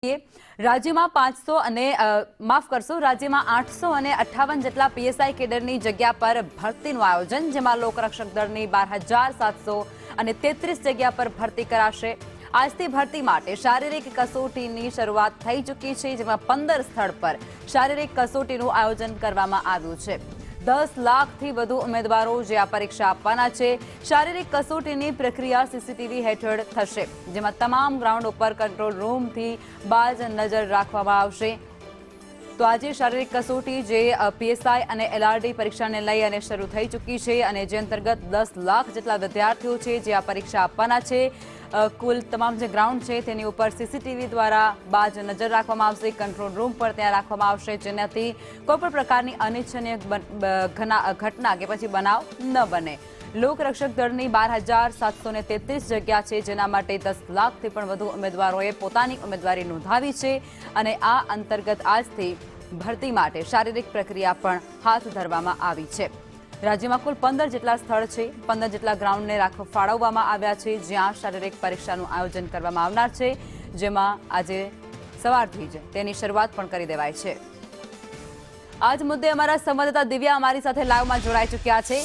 રાજ્યમાં 500 અને માફ કરશો રાજ્યમાં 858 જેટલા પીએસઆઈ કેડરની જગ્યા પર ભરતીનું આયોજન, જેમાં લોકરક્ષક દળની 12,700 અને 33 જગ્યા પર ભરતી કરાશે। આજથી ભરતી માટે શારીરિક કસોટીની શરૂઆત થઈ ચૂકી છે, જેમાં 15 સ્થળ પર શારીરિક કસોટીનું આયોજન કરવામાં આવ્યું છે। 10 લાખથી વધુ ઉમેદવારો જે આ પરીક્ષા આપવાના છે। શારીરિક કસોટીની પ્રક્રિયા સીસીટીવી હેઠળ થશે, જેમાં તમામ ગ્રાઉન્ડ ઉપર કંટ્રોલ રૂમથી બાજ નજર રાખવામાં આવશે। તો આજે શારીરિક કસોટી જે પીએસઆઈ અને એલઆરડી પરીક્ષાને લઈ અને શરૂ થઈ ચૂકી છે, અને જે અંતર્ગત 10 લાખ જેટલા વિદ્યાર્થીઓ છે જે આ પરીક્ષા આપવાના છે। કુલ તમામ જે ગ્રાઉન્ડ છે તેની ઉપર સીસીટીવી દ્વારા બાજ નજર રાખવામાં આવશે, કંટ્રોલ રૂમ પર ત્યાં રાખવામાં આવશે, જેનાથી કોઈપણ પ્રકારની અનિચ્છનીય ઘટના કે પછી બનાવ ન બને। લોકરક્ષક દળની 12,733 જગ્યા છે, જેના માટે 10 લાખથી પણ વધુ ઉમેદવારોએ પોતાની ઉમેદવારી નોંધાવી છે, અને આ અંતર્ગત આજથી ભરતી માટે શારીરિક પ્રક્રિયા પણ હાથ ધરવામાં આવી છે। રાજ્યમાં કુલ 15 જેટલા સ્થળ છે, 15 જેટલા ગ્રાઉન્ડને ફાળવવામાં આવ્યા છે, જ્યાં શારીરિક પરીક્ષાનું આયોજન કરવામાં આવનાર છે, જેમાં આજે સવારથી જ તેની શરૂઆત પણ કરી દેવાય છે। આજ મુદ્દે અમારા સંવાદદાતા દિવ્યા અમારી સાથે લાઈવમાં જોડાઈ ચૂક્યા છે।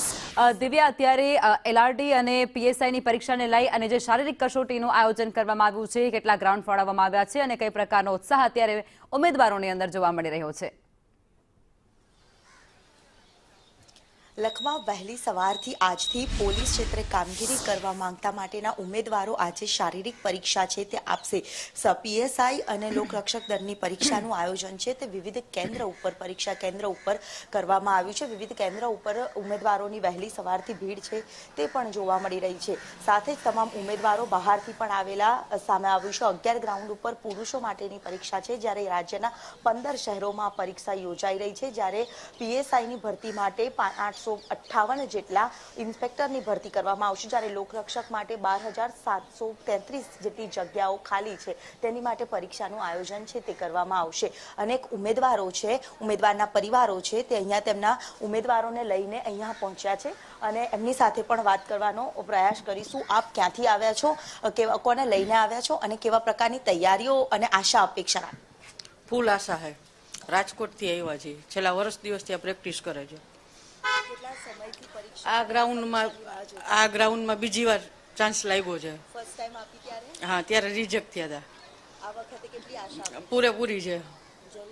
દિવ્યા, અત્યારે એલઆરડી અને પીએસઆઈની પરીક્ષાને લઈ અને જે શારીરિક કસોટીનું આયોજન કરવામાં આવ્યું છે, કેટલા ગ્રાઉન્ડ ફાળવવામાં આવ્યા છે અને કઈ પ્રકારનો ઉત્સાહ અત્યારે ઉમેદવારોની અંદર જોવા મળી રહ્યો છે? લખમાં વહેલી સવારથી આજથી પોલીસ ક્ષેત્રે કામગીરી કરવા માંગતા માટેના ઉમેદવારો આજે શારીરિક પરીક્ષા છે તે આપશે। પીએસઆઈ અને લોકરક્ષક દળની પરીક્ષાનું આયોજન છે તે વિવિધ કેન્દ્ર ઉપર પરીક્ષા કેન્દ્ર ઉપર કરવામાં આવ્યું છે। વિવિધ કેન્દ્ર ઉપર ઉમેદવારોની વહેલી સવારથી ભીડ છે તે પણ જોવા મળી રહી છે। સાથે જ તમામ ઉમેદવારો બહારથી પણ આવેલા સામે આવ્યું છે। 11 ગ્રાઉન્ડ ઉપર પુરુષો માટેની પરીક્ષા છે, જ્યારે રાજ્યના 15 શહેરોમાં પરીક્ષા યોજાઈ રહી છે। જ્યારે પીએસઆઈની ભરતી માટે 858 જેટલા ઇન્સ્પેક્ટરની ભરતી કરવામાં આવશે, જ્યારે લોકરક્ષક માટે 12,733 જેટલી જગ્યાઓ ખાલી છે, તેની માટે પરીક્ષાનું આયોજન છે તે કરવામાં આવશે। અનેક ઉમેદવારો છે, ઉમેદવારના પરિવારો છે, તે અહીંયા તેમના ઉમેદવારોને લઈને અહીંયા પહોંચ્યા છે, અને એમની સાથે પણ વાત કરવાનો પ્રયાસ કરીશું। આપ ક્યાંથી આવ્યા છો, કોને લઈને આવ્યા છો, અને કેવા પ્રકારની તૈયારીઓ અને આશા અપેક્ષા? ફૂલ આશા હે, રાજકોટથી આવ્યા છે, છેલ્લા વર્ષ દિવસથી આ પ્રેક્ટિસ કરે છે। આ ગ્રાઉન્ડમાં બીજી વાર ચાન્સ લાગ્યો છે। ફર્સ્ટ ટાઈમ આપી ત્યારે? હા, ત્યારે રિજેક્ટ થયા હતા। આ વખતે કેટલી આશા? પૂરેપૂરી છે।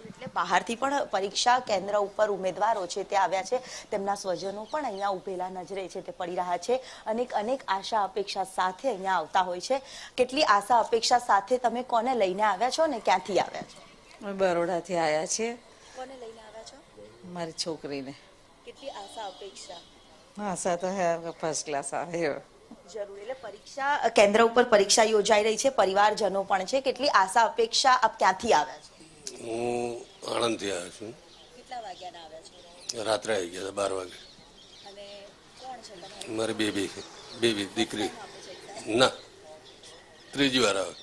એટલે બહારથી પણ પરીક્ષા કેન્દ્ર ઉપર ઉમેદવારો છે તે આવ્યા છે, તેમના સ્વજનો પણ અહીંયા ઉભેલા નજરે છે તે પડી રહ્યા છે। અનેક આશા અપેક્ષા સાથે અહીંયા આવતા હોય છે। કેટલી આશા અપેક્ષા સાથે તમે કોને લઈને આવ્યા છો ને ક્યાંથી આવ્યા છો? અમે બરોડાથી આવ્યા છીએ। કોને લઈને આવ્યા છો? મારી છોકરીને। કેટલી આશા અપેક્ષા? આશા તો હે ફર્સ્ટ ક્લાસ આવે જરૂર। એટલે પરીક્ષા કેન્દ્ર ઉપર પરીક્ષા યોજાઈ રહી છે, પરિવારજનો પણ છે, કેટલી આશા અપેક્ષા? આપ ક્યાંથી આવ્યા છો? હું આણંદથી આવ્યો છું। કેટલા વાગ્યાના આવ્યા છો? રાત્રે આવી ગયા 12 વાગે। અને કોણ છે તમારી? મારી બેબી દીકરી ના, ત્રીજી વાર આવે।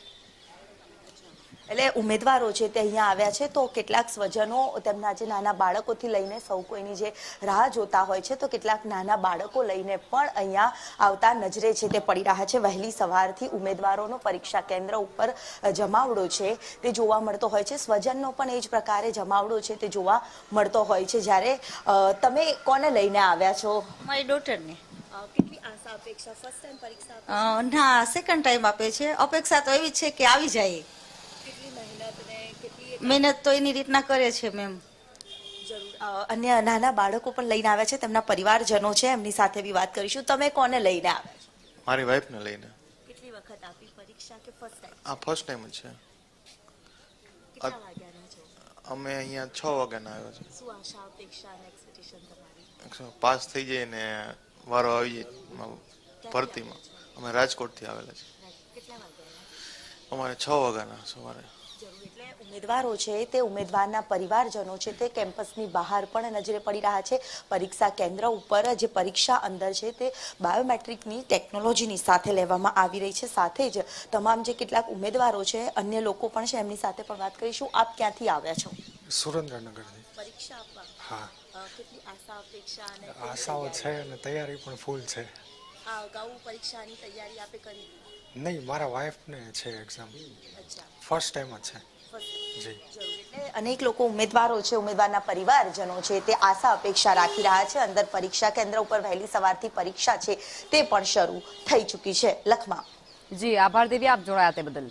એટલે ઉમેદવારો છે તે અહીંયા આવ્યા છે, તો કેટલાક સ્વજનો તેમના જે નાના બાળકોથી લઈને સૌ કોઈની જે રાહ જોતા હોય છે, તો કેટલાક નાના બાળકો લઈને પણ અહીંયા આવતા નજરે છે તે પડી રહ્યા છે। વહેલી સવારથી ઉમેદવારોનો પરીક્ષા કેન્દ્ર ઉપર જમાવડો છે તે જોવા મળતો હોય છે, સ્વજનનો પણ એ જ પ્રકારે જમાવડો છે તે જોવા મળતો હોય છે। જ્યારે તમે કોને લઈને આવ્યા છો? મારી ડોટરને। કેટલી આશા અપેક્ષા? ફર્સ્ટ ટાઈમ પરીક્ષા? ના, સેકન્ડ ટાઈમ આપે છે। અપેક્ષા તો એવી છે કે આવી જાય। મહેનત તો એની રીતના કરે છે મેમ। અન્ય નાના બાળકો પણ લઈને આવ્યા છે, તેમના પરિવારજનો છે, એમની સાથે બી વાત કરીશું। તમે કોને લઈને આવ્યા છો? મારી વાઈફને લઈને। કેટલી વખત આપી પરીક્ષા કે ફર્સ્ટ ટાઈમ? આ ફર્સ્ટ ટાઈમ જ છે। કેટલા વાગ્યાના છો? અમે અહીંયા 6 વાગ્યાના આવ્યા છે। શું આશા અપેક્ષા અને એક્સપેક્ટેશન તમારી? પાસ થઈ જાય ને વારો આવી જાય ભરતીમાં। અમે રાજકોટથી આવેલા છે। કેટલા વાગ્યાના? અમારે 6 વાગ્યાના સવારે। એટલે ઉમેદવારો છે તે ઉમેદવારના પરિવારજનો છે તે કેમ્પસની બહાર પણ નજરે પડી રહ્યા છે। પરીક્ષા કેન્દ્ર ઉપર જે પરીક્ષા અંદર છે તે બાયોમેટ્રિકની ટેકનોલોજીની સાથે લેવામાં આવી રહી છે। સાથે જ તમામ જે કેટલાક ઉમેદવારો છે, અન્ય લોકો પણ છે, એમની સાથે પણ વાત કરીશું। આપ ક્યાંથી આવ્યા છો? સુરેન્દ્રનગરથી। પરીક્ષા આપવા? હા। કેટલી આશા અપેક્ષા અને આશાઓ છે અને તૈયારી પણ ફૂલ છે। આ અગાઉ પરીક્ષાની તૈયારી આપે કરી? નહીં, મારા વાઈફને છે એક્ઝામ, અચ્છા, ફર્સ્ટ ટાઈમ જ છે। જી એટલે અનેક લોકો ઉમેદવારો છે, ઉમેદવારના પરિવારજનો છે તે આશા અપેક્ષા રાખી રહ્યા છે. અંદર પરીક્ષા કેન્દ્ર ઉપર વહેલી સવારથી પરીક્ષા છે તે પણ શરૂ થઈ ચૂકી છે. લખમાં જી આભાર દેવી, આપ જોડાયા તે બદલ.